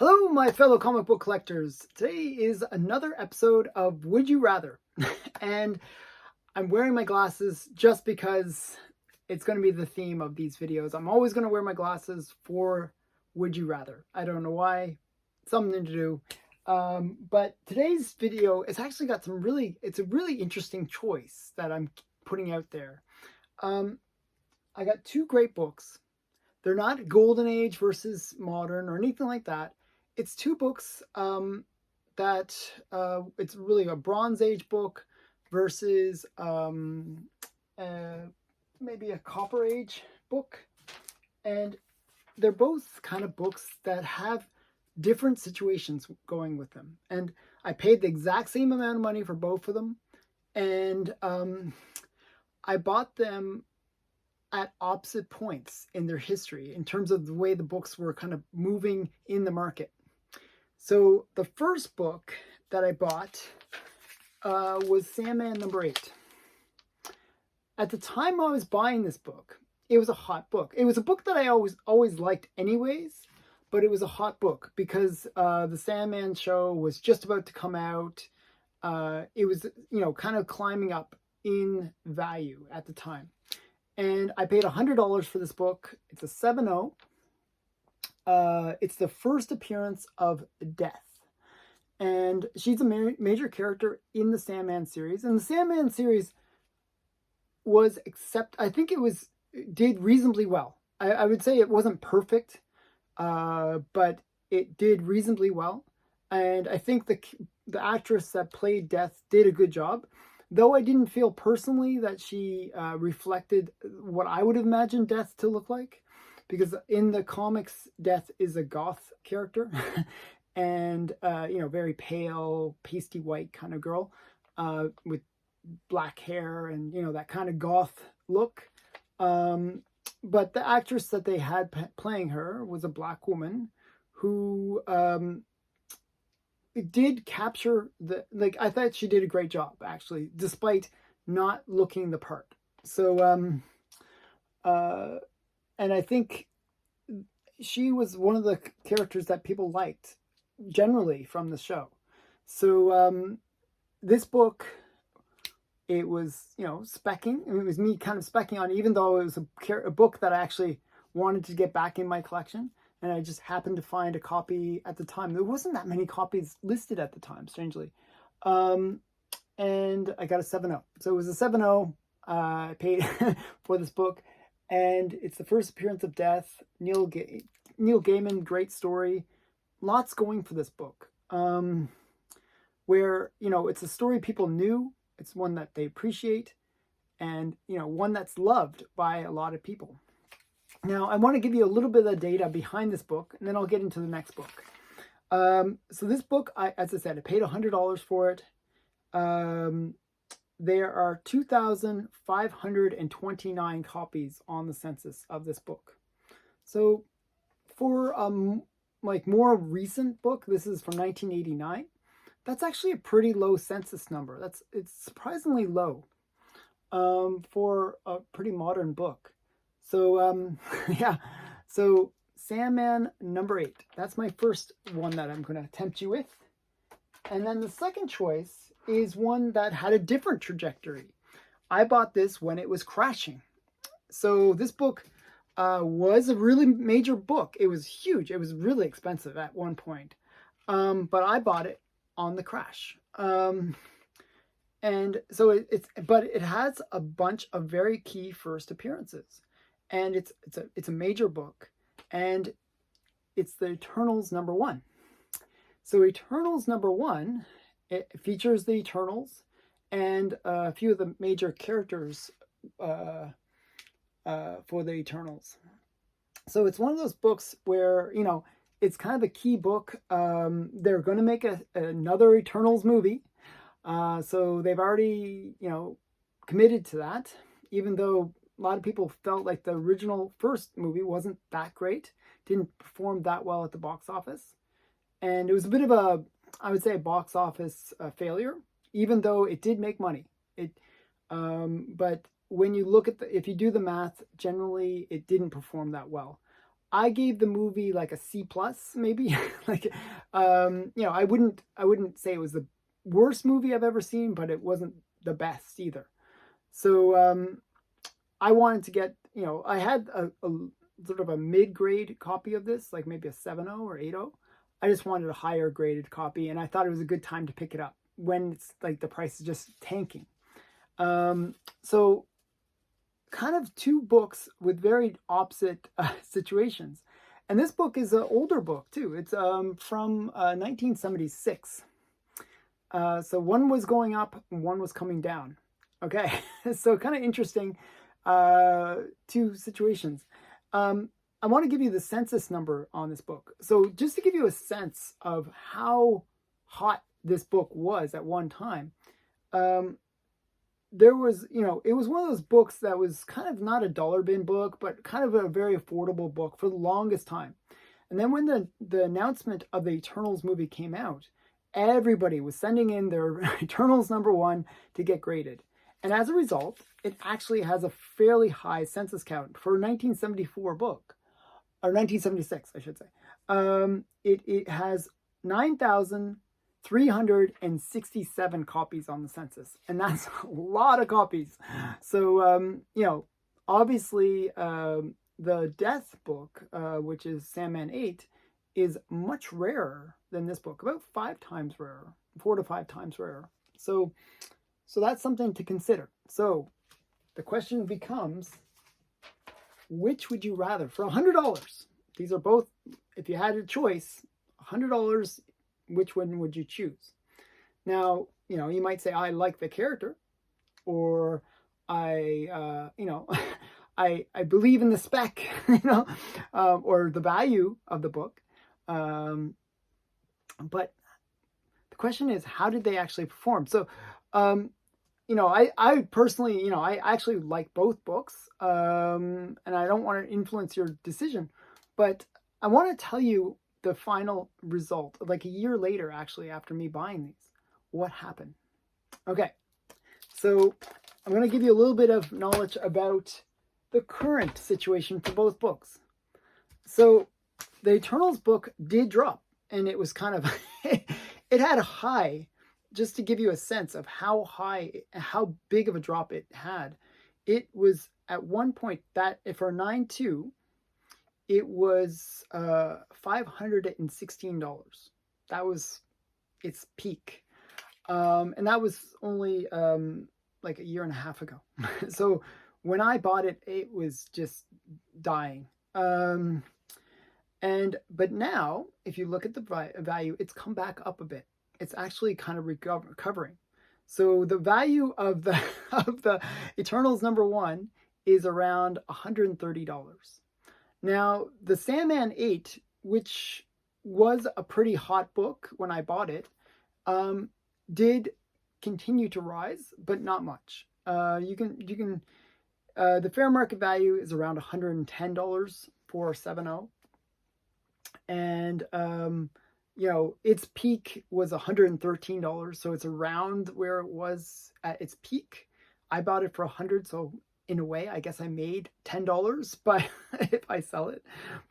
Hello, my fellow comic book collectors. Today is another episode of Would You Rather? And I'm wearing my glasses just because it's going to be the theme of these videos. I'm always going to wear my glasses for Would You Rather. I don't know why. Something to do. But today's video, it's actually got it's a really interesting choice that I'm putting out there. I got two great books. They're not golden age versus modern or anything like that. It's two books that it's really a Bronze Age book versus maybe a Copper Age book. And they're both kind of books that have different situations going with them. And I paid the exact same amount of money for both of them. And I bought them at opposite points in their history in terms of the way the books were kind of moving in the market. So the first book that I bought was Sandman number 8. At the time I was buying this book, it was a hot book. It was a book that I always liked anyways, but it was a hot book because the Sandman show was just about to come out. It was, kind of climbing up in value at the time. And I paid $100 for this book. It's a 7.0. It's the first appearance of Death. And she's a major character in the Sandman series. And the Sandman series I think it did reasonably well. I would say it wasn't perfect, but it did reasonably well. And I think the actress that played Death did a good job. Though I didn't feel personally that she reflected what I would have imagined Death to look like. Because in the comics, Death is a goth character. And, very pale, pasty white kind of girl. With black hair and, that kind of goth look. But the actress that they had playing her was a black woman who it did capture I thought she did a great job, actually, despite not looking the part. So, and I think she was one of the characters that people liked generally from the show. So, this book, it was, specking. It was me kind of specking on it, even though it was a book that I actually wanted to get back in my collection. And I just happened to find a copy at the time. There wasn't that many copies listed at the time, strangely. And I got a 7.0. So it was a 7.0. I paid for this book. And it's the first appearance of Death. Neil Gaiman, great story. Lots going for this book. Where, it's a story people knew. It's one that they appreciate. And, one that's loved by a lot of people. Now, I want to give you a little bit of data behind this book, and then I'll get into the next book. So this book, as I said, I paid $100 for it. There are 2,529 copies on the census of this book. So for more recent book, this is from 1989. That's actually a pretty low census number. It's surprisingly low for a pretty modern book. So, yeah, so Sandman number 8. That's my first one that I'm going to tempt you with. And then the second choice is one that had a different trajectory. I bought this when it was crashing. So this book was a really major book. It was huge. It was really expensive at one point. But I bought it on the crash. And so it has a bunch of very key first appearances. And it's a major book, and it's the Eternals number 1. So Eternals number 1, it features the Eternals and a few of the major characters for the Eternals. So it's one of those books where, it's kind of a key book. They're going to make another Eternals movie. So they've already, committed to that, even though a lot of people felt like the original first movie wasn't that great, didn't perform that well at the box office. And it was a bit of a box office failure, even though it did make money. But when you look at if you do the math, generally it didn't perform that well. I gave the movie like a C plus, maybe. Like, I wouldn't say it was the worst movie I've ever seen, but it wasn't the best either. So I wanted to get, I had a sort of a mid-grade copy of this, like maybe a 7.0 or 8.0. I just wanted a higher graded copy, and I thought it was a good time to pick it up when it's like the price is just tanking. So kind of two books with very opposite situations. And this book is an older book too. It's from 1976. So one was going up and one was coming down. Okay, so kind of interesting two situations. I want to give you the census number on this book. So just to give you a sense of how hot this book was at one time, there was, it was one of those books that was kind of not a dollar bin book, but kind of a very affordable book for the longest time. And then when the announcement of the Eternals movie came out, everybody was sending in their Eternals #1 to get graded. And as a result, it actually has a fairly high census count for a 1974 book, or 1976, I should say. It has 9,367 copies on the census, and that's a lot of copies. So, obviously, the Death book, which is Sandman 8, is much rarer than this book, about 5 times rarer, 4 to 5 times rarer. So that's something to consider. So the question becomes, which would you rather for $100? These are both, if you had a choice, $100, which one would you choose? Now, you might say, I like the character, or I believe in the spec, or the value of the book. But the question is, how did they actually perform? So, I personally, I actually like both books, and I don't want to influence your decision, but I want to tell you the final result, like a year later, actually, after me buying these, what happened. Okay, so I'm going to give you a little bit of knowledge about the current situation for both books. So the Eternals book did drop, and it was kind of, it had a high. Just to give you a sense of how big of a drop it had, it was at one point that for 9.2, it was $516. That was its peak, and that was only like a year and a half ago. So when I bought it, it was just dying. But now, if you look at the value, it's come back up a bit. It's actually kind of recovering. So the value of the Eternals #1 is around $130. Now, the Sandman 8, which was a pretty hot book when I bought it, did continue to rise, but not much. The fair market value is around $110 for 7.0, and its peak was $113, so it's around where it was at its peak. I bought it for $100, so in a way, I guess I made $10 if I sell it.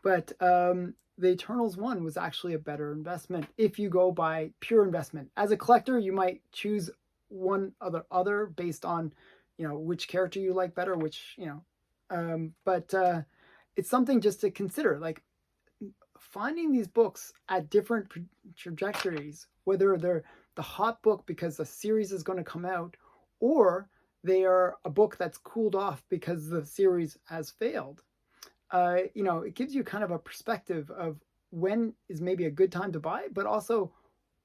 But the Eternals one was actually a better investment if you go by pure investment. As a collector, you might choose one other based on which character you like better, but it's something just to consider, like finding these books at different trajectories, whether they're the hot book because a series is going to come out, or they are a book that's cooled off because the series has failed. It gives you kind of a perspective of when is maybe a good time to buy, but also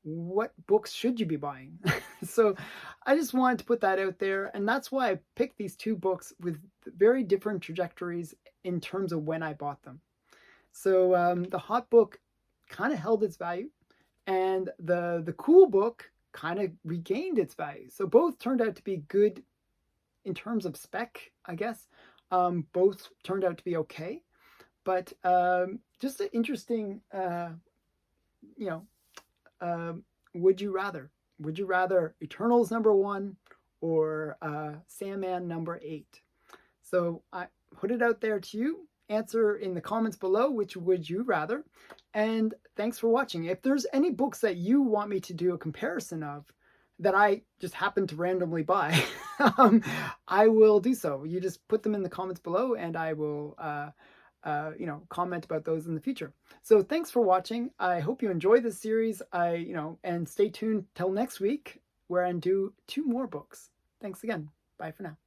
what books should you be buying. So I just wanted to put that out there, and that's why I picked these two books with very different trajectories in terms of when I bought them. So the hot book kind of held its value, and the cool book kind of regained its value. So both turned out to be good in terms of spec, I guess. Both turned out to be okay, but just an interesting, would you rather? Would you rather Eternals #1 or Sandman #8? So I put it out there to you. answer in the comments below which would you rather. And thanks for watching. If there's any books that you want me to do a comparison of that I just happen to randomly buy, I will do so. You just put them in the comments below and I will comment about those in the future. So thanks for watching. I hope you enjoy this series. And stay tuned till next week where I do 2 more books. Thanks again. Bye for now.